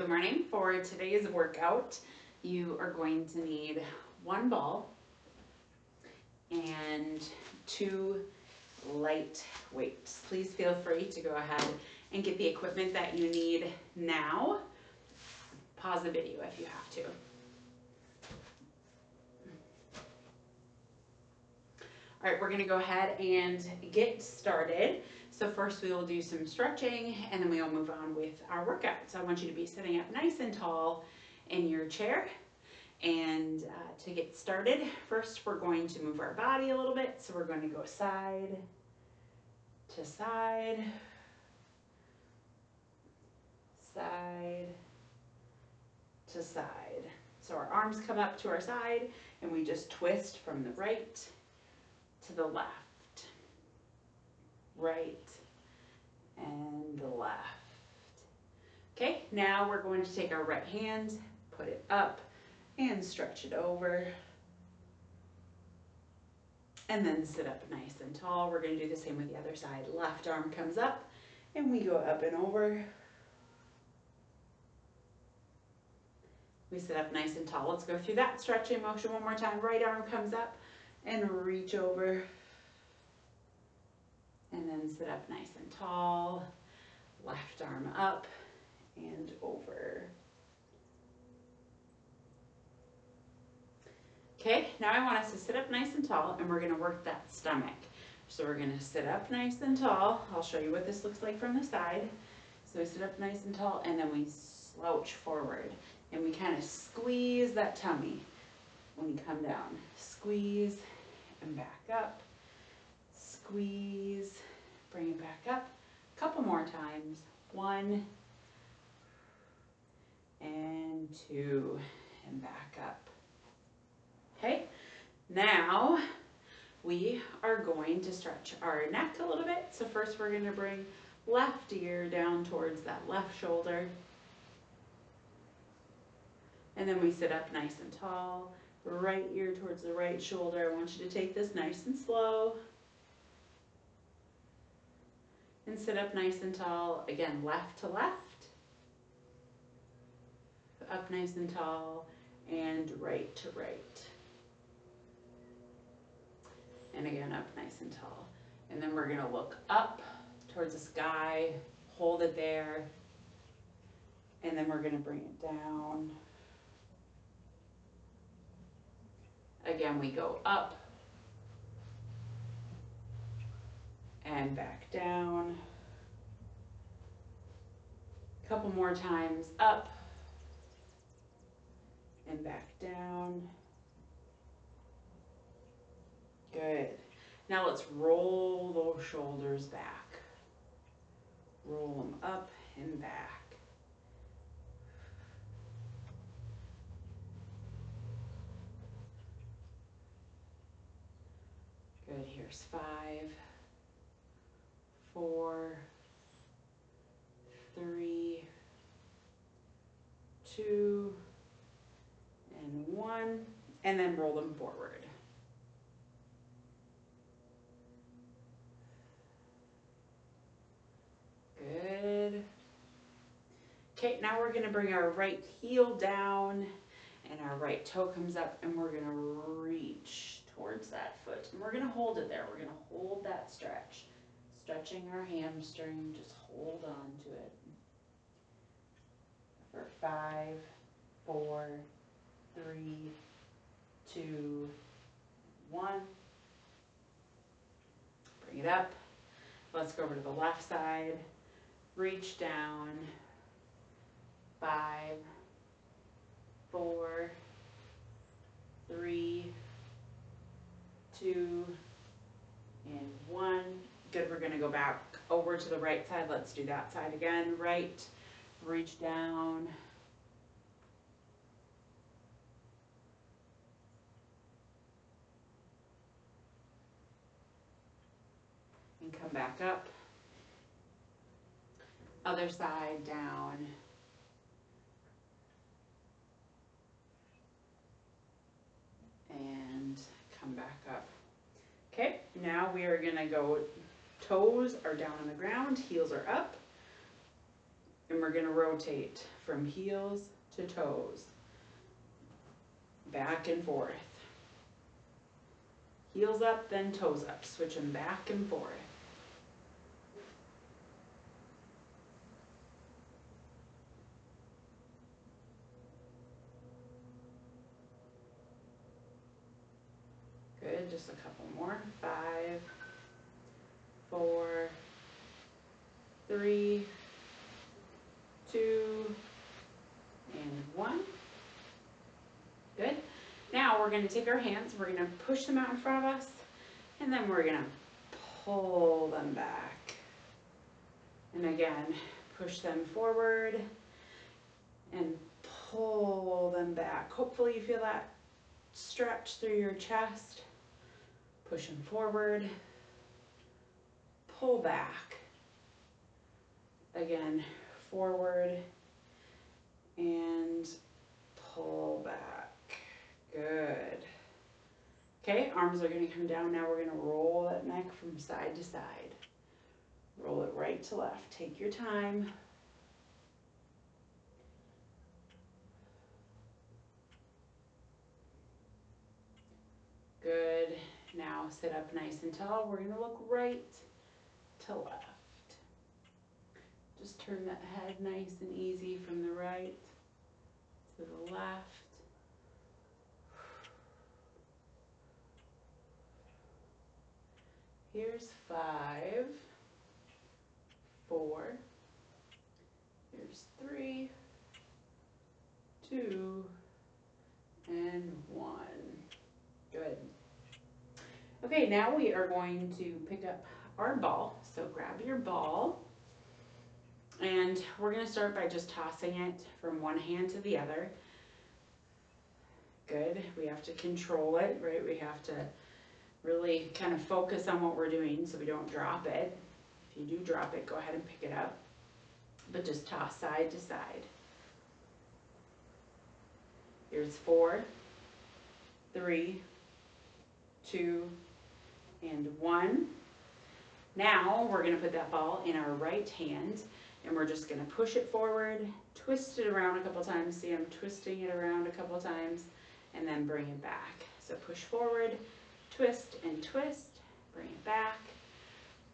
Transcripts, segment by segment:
Good morning. For today's workout, you are going to need one ball and 2 light weights. Please feel free to go ahead and get the equipment that you need now. Pause the video if you have to. All right, we're gonna go ahead and get started. So first we will do some stretching and then we will move on with our workout. So I want you to be sitting up nice and tall in your chair. And to get started, first we're going to move our body a little bit. So we're going to go side to side, side to side. So our arms come up to our side and we just twist from the right to the left. Right and the left. Okay, now we're going to take our right hand, put it up and stretch it over. And then sit up nice and tall. We're going to do the same with the other side. Left arm comes up and we go up and over. We sit up nice and tall. Let's go through that stretching motion one more time. Right arm comes up and reach over. And then sit up nice and tall, left arm up and over. Okay, now I want us to sit up nice and tall and we're gonna work that stomach. So we're gonna sit up nice and tall. I'll show you what this looks like from the side. So we sit up nice and tall and then we slouch forward and we kind of squeeze that tummy when you come down. Squeeze and back up. Squeeze, bring it back up. A couple more times. 1 and 2 and back up. Okay, now we are going to stretch our neck a little bit. So first we're going to bring left ear down towards that left shoulder. And then we sit up nice and tall. Right ear towards the right shoulder. I want you to take this nice and slow. And sit up nice and tall. Again, left to left. Up nice and tall. And right to right. And again, up nice and tall. And then we're gonna look up towards the sky, hold it there. And then we're gonna bring it down. Again, we go up and back down. A couple more times, up and back down. Good. Now let's roll those shoulders back. Roll them up and back. Good. Here's 5, 4, 3, 2, and 1, and then roll them forward. Good. Okay, now we're going to bring our right heel down and our right toe comes up and we're going to reach towards that foot. And we're going to hold it there. We're going to hold that stretch. Stretching our hamstring, just hold on to it. For 5, 4, 3, 2, 1. Bring it up. Let's go over to the left side. Reach down. 5, 4, 3, 2, and 1. Good, we're gonna go back over to the right side. Let's do that side again. Right, reach down. And come back up. Other side, down. And come back up. Okay, now we are gonna go, toes are down on the ground, heels are up. And we're going to rotate from heels to toes, back and forth. Heels up, then toes up, switching back and forth. Good, just a couple more. 5, 4, 3, 2, and 1. Good. Now we're going to take our hands, we're going to push them out in front of us, and then we're going to pull them back. And again, push them forward and pull them back. Hopefully you feel that stretch through your chest. Push them forward, pull back. Again, forward and pull back. Good. Okay, arms are going to come down. Now we're going to roll that neck from side to side. Roll it right to left. Take your time. Good. Now sit up nice and tall. We're going to look right to left. Just turn that head nice and easy from the right to the left. Here's 5, 4, here's 3, 2, and 1. Good. Okay, now we are going to pick up our ball. So grab your ball, and we're going to start by just tossing it from one hand to the other. Good. We have to control it, right? We have to really kind of focus on what we're doing so we don't drop it. If you do drop it, go ahead and pick it up, but just toss side to side. Here's 4, 3, 2, and 1. Now we're going to put that ball in our right hand, and we're just going to push it forward, twist it around a couple times. See, I'm twisting it around a couple times, and then bring it back. So push forward, twist and twist, bring it back,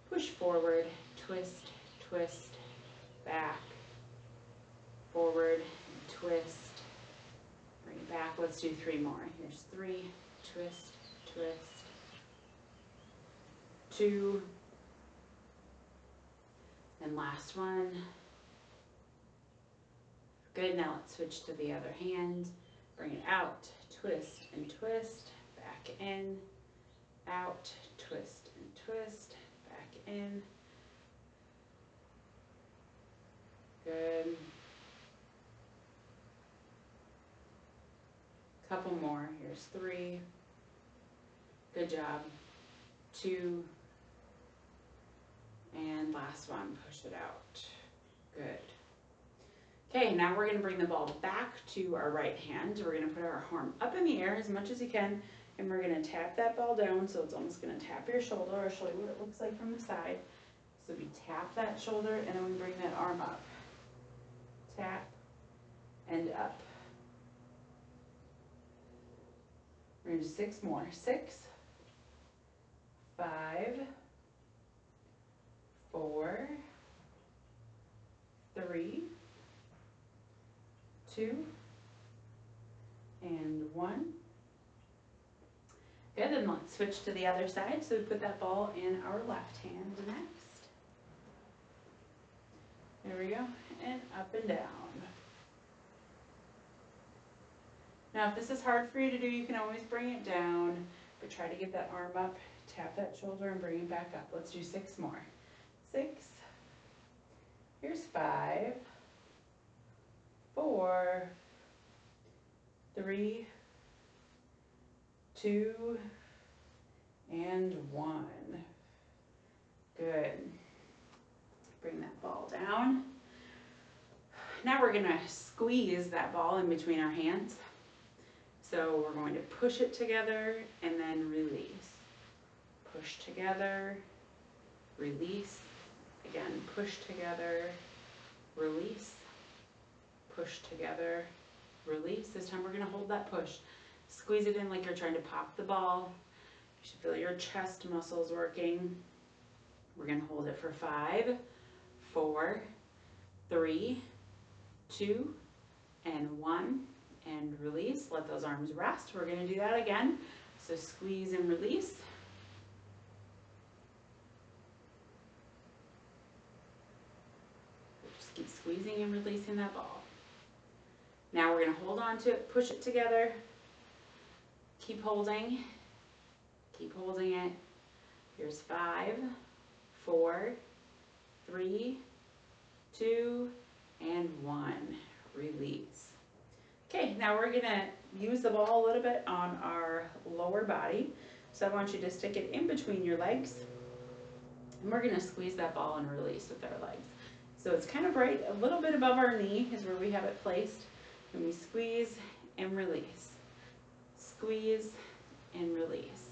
push forward, twist, twist, back, forward, twist, bring it back. Let's do 3 more. Here's 3, twist, twist, 2, and last one. Good, now let's switch to the other hand. Bring it out, twist and twist, back in, out, twist and twist, back in. Good. Couple more. Here's 3. Good job. 2. And last one, push it out. Good. Okay, now we're going to bring the ball back to our right hand. We're going to put our arm up in the air as much as you can, and we're going to tap that ball down so it's almost going to tap your shoulder. I'll show you what it looks like from the side. So we tap that shoulder, and then we bring that arm up. Tap and up. We're going to do 6 more. 6, 5, 4, 3, 2, and 1. Good, and let's switch to the other side. So we put that ball in our left hand next. There we go, and up and down. Now if this is hard for you to do, you can always bring it down, but try to get that arm up, tap that shoulder, and bring it back up. Let's do 6 more. 6, here's 5, 4, 3, 2, and 1. Good. Bring that ball down. Now we're going to squeeze that ball in between our hands. So we're going to push it together and then release. Push together, release. Again, push together, release, push together, release. This time we're gonna hold that push. Squeeze it in like you're trying to pop the ball. You should feel your chest muscles working. We're gonna hold it for 5, 4, 3, 2, and 1, and release. Let those arms rest. We're gonna do that again. So squeeze and release. Just keep squeezing and releasing that ball. Now we're gonna hold on to it, push it together. Keep holding it. Here's 5, 4, 3, 2, and 1. Release. Okay, now we're gonna use the ball a little bit on our lower body. So I want you to stick it in between your legs. And we're gonna squeeze that ball and release with our legs. So it's kind of right a little bit above our knee is where we have it placed. And we squeeze and release. Squeeze and release.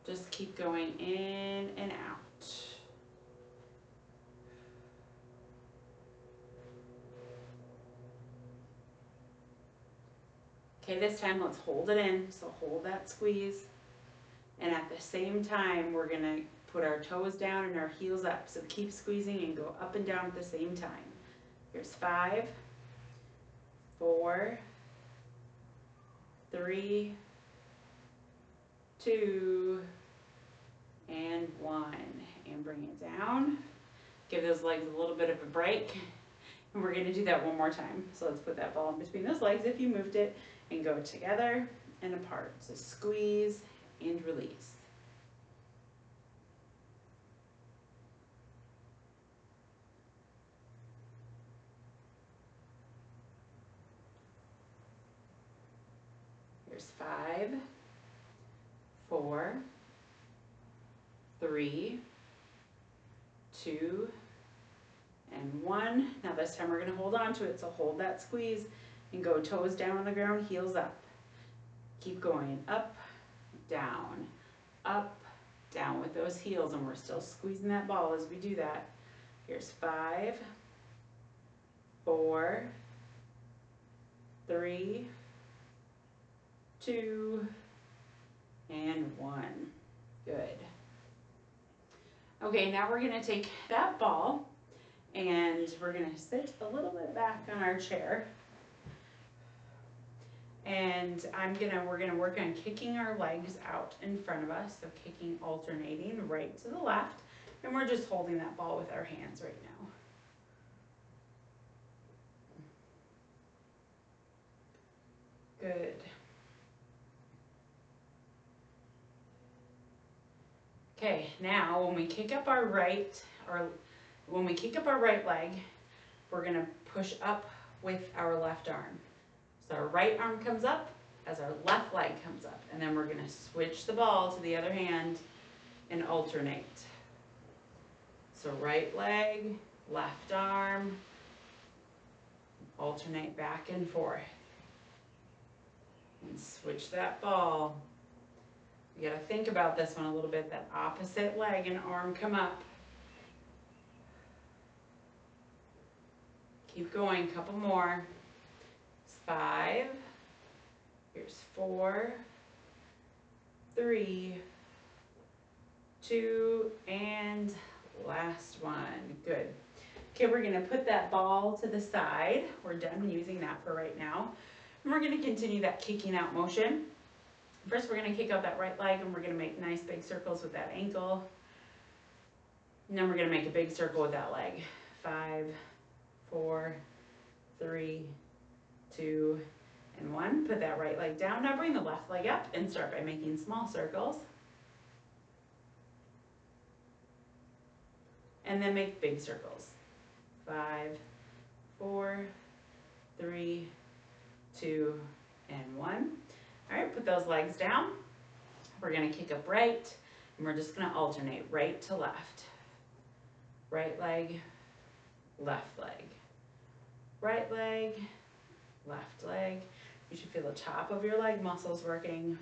Just keep going in and out. Okay, this time let's hold it in. So hold that squeeze. And at the same time, we're gonna put our toes down and our heels up. So keep squeezing and go up and down at the same time. Here's 5, 4, 3, 2, and 1. And bring it down. Give those legs a little bit of a break. And we're gonna do that one more time. So let's put that ball in between those legs if you moved it, and go together and apart. So squeeze and release. Here's 5, 4, 3, 2, and 1. Now this time we're going to hold on to it, so hold that squeeze and go toes down on the ground, heels up. Keep going up, down with those heels, and we're still squeezing that ball as we do that. Here's 5, 4, 3, 2, and 1. Good. Okay, now we're going to take that ball and we're going to sit a little bit back on our chair. And we're gonna work on kicking our legs out in front of us. So kicking, alternating right to the left. And we're just holding that ball with our hands right now. Good. Okay, now when we kick up our right leg, we're gonna push up with our left arm. So our right arm comes up as our left leg comes up. And then we're going to switch the ball to the other hand and alternate. So right leg, left arm, alternate back and forth. And switch that ball. You got to think about this one a little bit. That opposite leg and arm come up. Keep going, a couple more. 5, here's 4, 3, 2, and last one. Good. Okay, we're gonna put that ball to the side. We're done using that for right now. And we're gonna continue that kicking out motion. First, we're gonna kick out that right leg and we're gonna make nice big circles with that ankle. And then we're gonna make a big circle with that leg. 5, 4, 3, 2, and 1. Put that right leg down. Now bring the left leg up and start by making small circles. And then make big circles. 5, 4, 3, 2, and 1. All right, put those legs down. We're going to kick up right, and we're just going to alternate right to left. Right leg, left leg. Right leg, left leg. You should feel the top of your leg muscles working.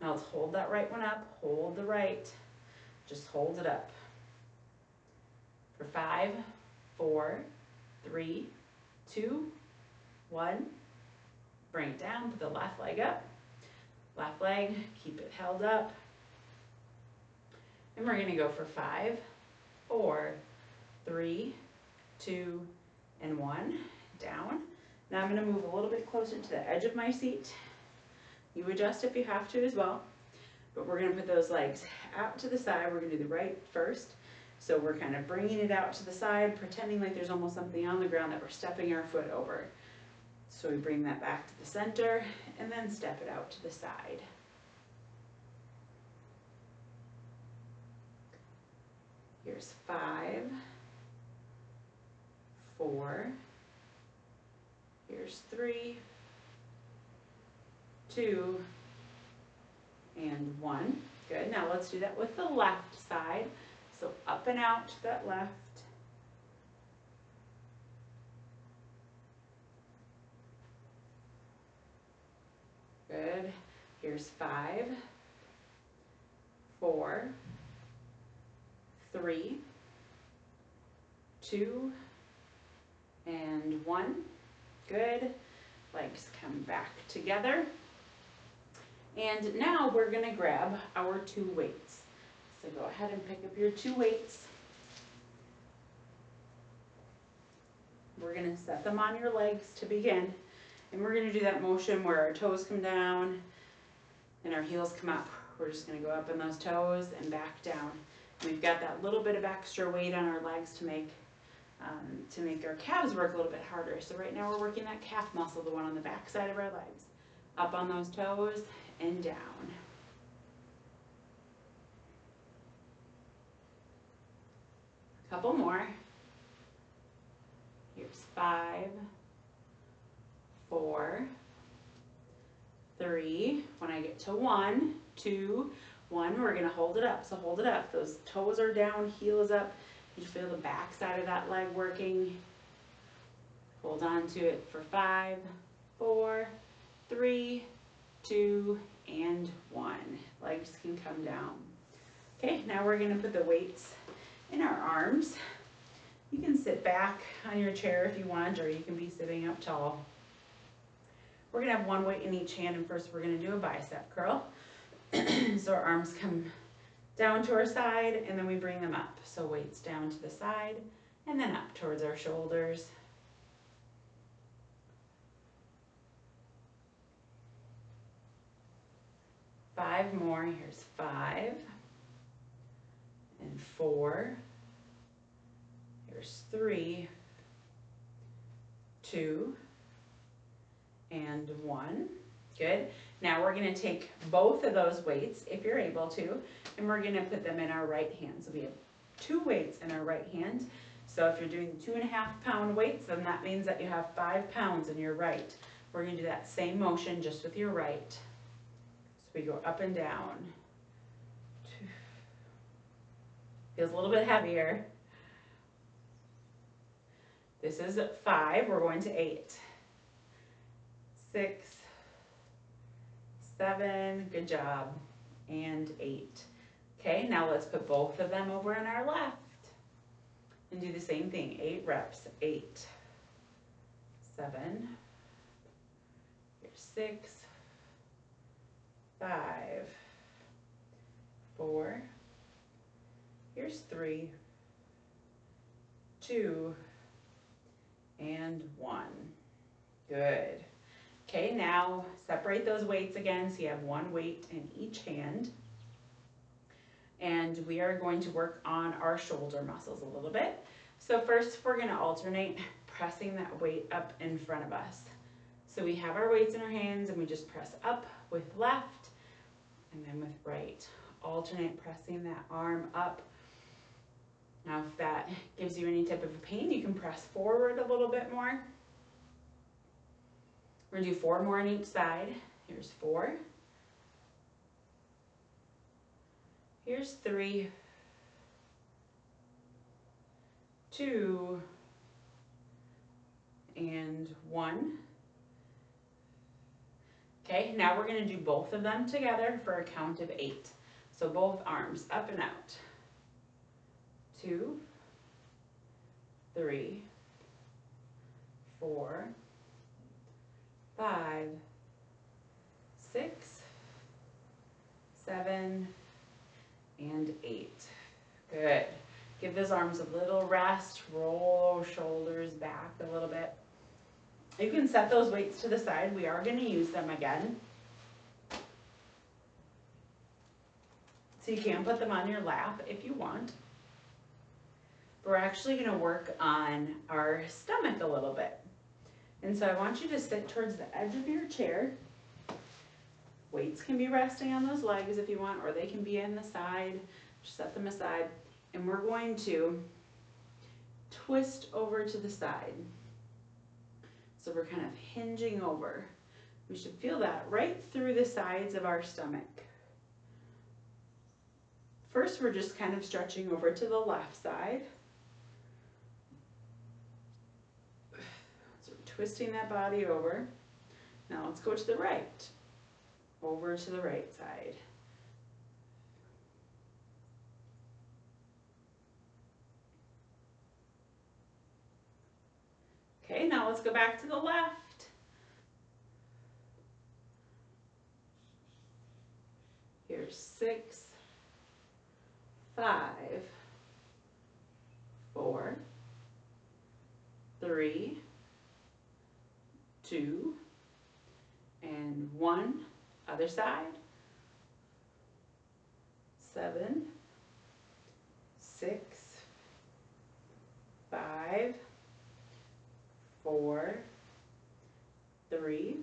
Now let's hold that right one up, hold the right. Just hold it up. For 5, 4, 3, 2, 1. Bring it down, put the left leg up. Left leg, keep it held up. And we're gonna go for 5, 4, 3, 2, and 1. Down. Now I'm gonna move a little bit closer to the edge of my seat. You adjust if you have to as well. But we're gonna put those legs out to the side. We're gonna do the right first. So we're kind of bringing it out to the side, pretending like there's almost something on the ground that we're stepping our foot over. So we bring that back to the center and then step it out to the side. Here's 5, 4, here's 3, 2, and 1. Good, now let's do that with the left side. So up and out to that left. Good, here's 5, 4, 3, 2, and 1. Good. Legs come back together. And now we're going to grab our 2 weights. So go ahead and pick up your 2 weights. We're going to set them on your legs to begin. And we're going to do that motion where our toes come down and our heels come up. We're just going to go up on those toes and back down. We've got that little bit of extra weight on our legs to make our calves work a little bit harder. So right now we're working that calf muscle, the one on the back side of our legs. Up on those toes and down. A couple more. Here's 5, 4, 3. When I get to 1, 2, 1, we're going to hold it up. So hold it up. Those toes are down, heel is up. You feel the back side of that leg working. Hold on to it for 5, 4, 3, 2, and 1. Legs can come down. Okay, now we're going to put the weights in our arms. You can sit back on your chair if you want, or you can be sitting up tall. We're going to have 1 weight in each hand, and first we're going to do a bicep curl. So our arms come down to our side, and then we bring them up. So weights down to the side, and then up towards our shoulders. Five more. Here's 5, and 4. Here's 3, 2, and 1. Good. Now we're going to take both of those weights, if you're able to, and we're going to put them in our right hand. So we have 2 weights in our right hand. So if you're doing 2.5 pound weights, then that means that you have 5 pounds in your right. We're going to do that same motion just with your right. So we go up and down. 2. Feels a little bit heavier. This is 5. We're going to 8. 6, 7, good job, and 8. Okay, now let's put both of them over on our left and do the same thing. 8 reps. 8, 7, here's 6, 5, 4, here's 3, 2, and 1. Good. Okay, now separate those weights again so you have 1 weight in each hand. And we are going to work on our shoulder muscles a little bit. So first we're going to alternate pressing that weight up in front of us. So we have our weights in our hands and we just press up with left and then with right. Alternate pressing that arm up. Now if that gives you any type of pain, you can press forward a little bit more. We're going to do 4 more on each side. Here's 4. Here's 3. 2. And 1. Okay, now we're going to do both of them together for a count of 8. So both arms up and out. 2, 3, 4, 5, 6, 7, and 8. Good. Give those arms a little rest. Roll those shoulders back a little bit. You can set those weights to the side. We are going to use them again. So you can put them on your lap if you want. We're actually going to work on our stomach a little bit. And so I want you to sit towards the edge of your chair. Weights can be resting on those legs if you want, or they can be in the side. Just set them aside. And we're going to twist over to the side. So we're kind of hinging over. We should feel that right through the sides of our stomach. First, we're just kind of stretching over to the left side. So we're twisting that body over. Now let's go to the right. Over to the right side. Okay, now let's go back to the left. Here's 6, 5, 4, 3, 2, and 1. Other side. 7, 6, 5, 4, 3,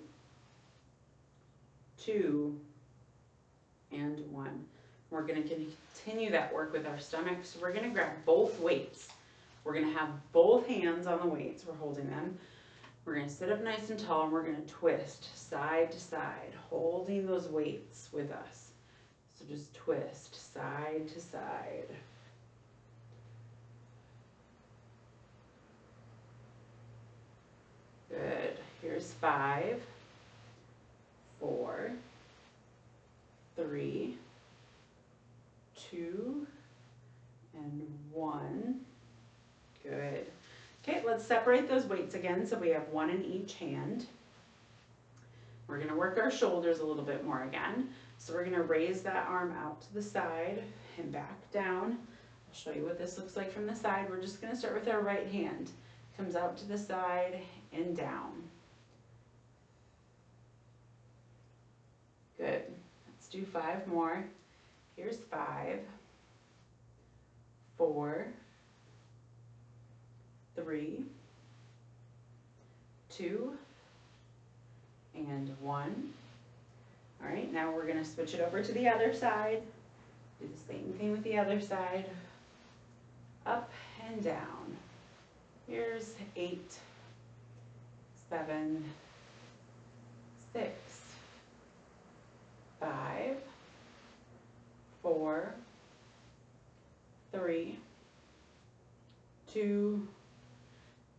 2, and 1. We're going to continue that work with our stomach. So we're going to grab both weights. We're going to have both hands on the weights. We're holding them. We're going to sit up nice and tall, and we're going to twist side to side, holding those weights with us. So just twist side to side. Good. Here's 5, 4, 3, 2, and 1. Good. Okay, let's separate those weights again so we have one in each hand. We're going to work our shoulders a little bit more again. So we're going to raise that arm out to the side and back down. I'll show you what this looks like from the side. We're just going to start with our right hand. Comes out to the side and down. Good. Let's do 5 more. Here's 5, 4, 3, 2, and 1. All right, now we're going to switch it over to the other side. Do the same thing with the other side. Up and down. Here's 8, 7, 6, 5, 4, 3, 2,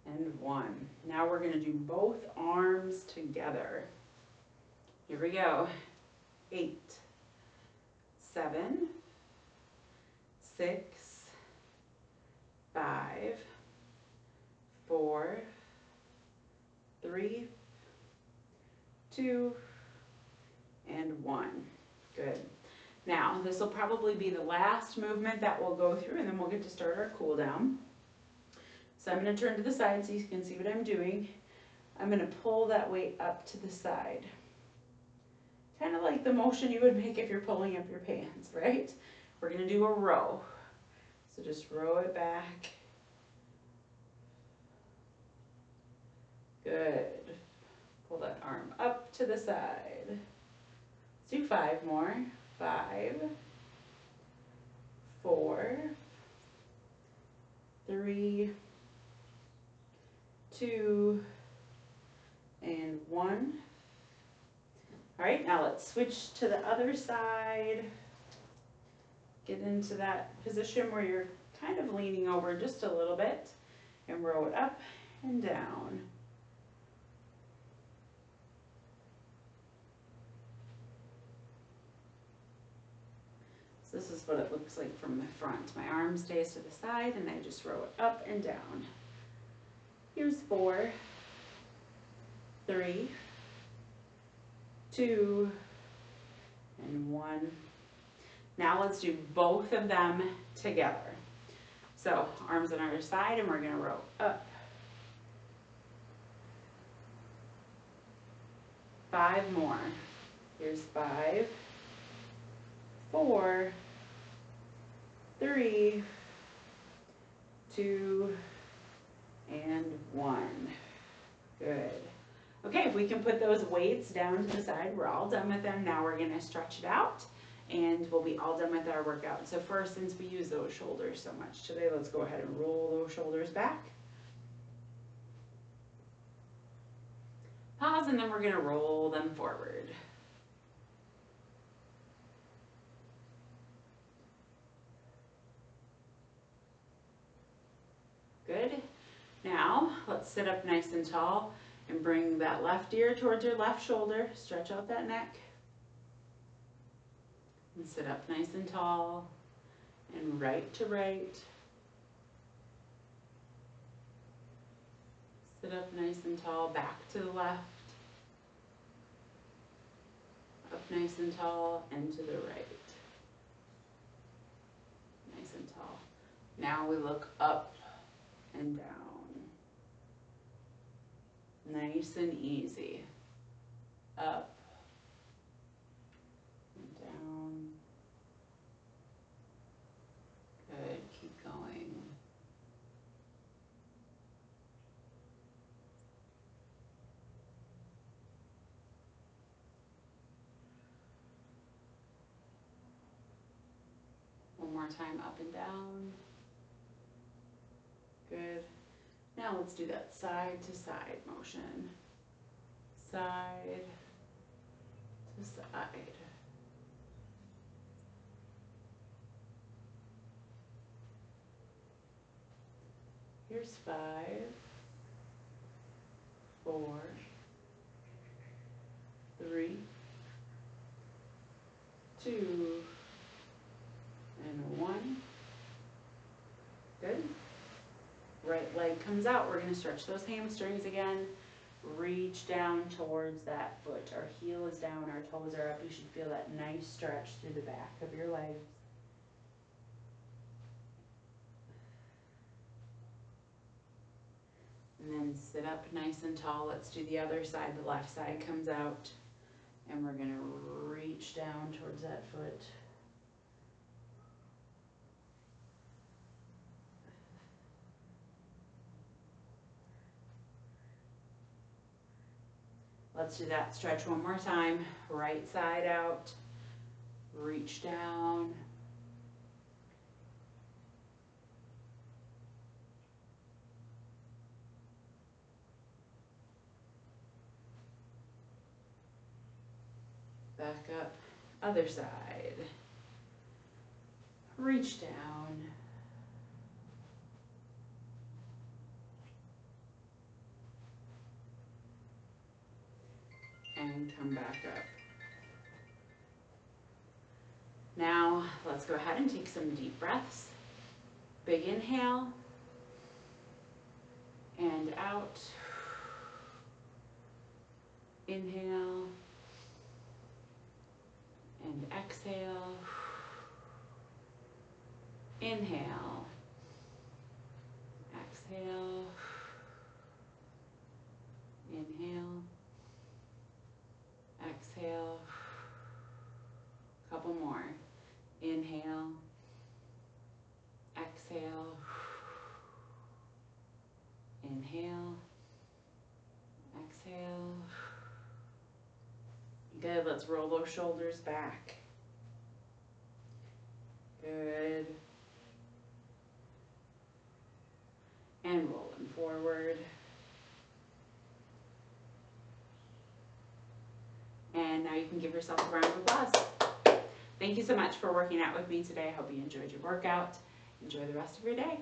and 1. Now we're going to do both arms together. Here we go. 8, 7, 6, 5, 4, 3, 2, and 1. Good. Now, this will probably be the last movement that we'll go through, and then we'll get to start our cool down. So I'm going to turn to the side so you can see what I'm doing. I'm going to pull that weight up to the side. Kind of like the motion you would make if you're pulling up your pants, right? We're going to do a row. So just row it back. Good. Pull that arm up to the side. Let's do 5 more. 5, 4, 3, 2, and 1. All right, now let's switch to the other side. Get into that position where you're kind of leaning over just a little bit and row it up and down. So This is what it looks like from the front. My arm stays to the side and I just row it up and down. Here's 4, 3, 2, and 1. Now let's do both of them together. So arms on either side and we're gonna row up. 5 more. Here's 5, 4, 3, 2, and 1. Good. Okay, if we can put those weights down to the side, we're all done with them. Now we're gonna stretch it out and we'll be all done with our workout. So first, since we use those shoulders so much today, let's go ahead and roll those shoulders back. Pause, and then we're gonna roll them forward. Good. Now, let's sit up nice and tall and bring that left ear towards your left shoulder. Stretch out that neck. And sit up nice and tall and right to right. Sit up nice and tall, back to the left. Up nice and tall and to the right. Nice and tall. Now we look up and down. Nice and easy. Up and down. Good, keep going. One more time, up and down. Good. Now let's do that side to side motion. Side to side. Here's 5, 4, 3, 2, and 1. Good. Right leg comes out. We're going to stretch those hamstrings again. Reach down towards that foot. Our heel is down, our toes are up. You should feel that nice stretch through the back of your legs. And then sit up nice and tall. Let's do the other side. The left side comes out. And we're going to reach down towards that foot. Let's do that stretch one more time. Right side out. Reach down. Back up. Other side. Reach down. And come back up. Now, let's go ahead and take some deep breaths. Big inhale. And out. Inhale. And exhale. Inhale. Exhale. Inhale. Exhale. Couple more. Inhale. Exhale. Inhale. Exhale. Good. Let's roll those shoulders back. Good. And roll them forward. And now you can give yourself a round of applause. Thank you so much for working out with me today. I hope you enjoyed your workout. Enjoy the rest of your day.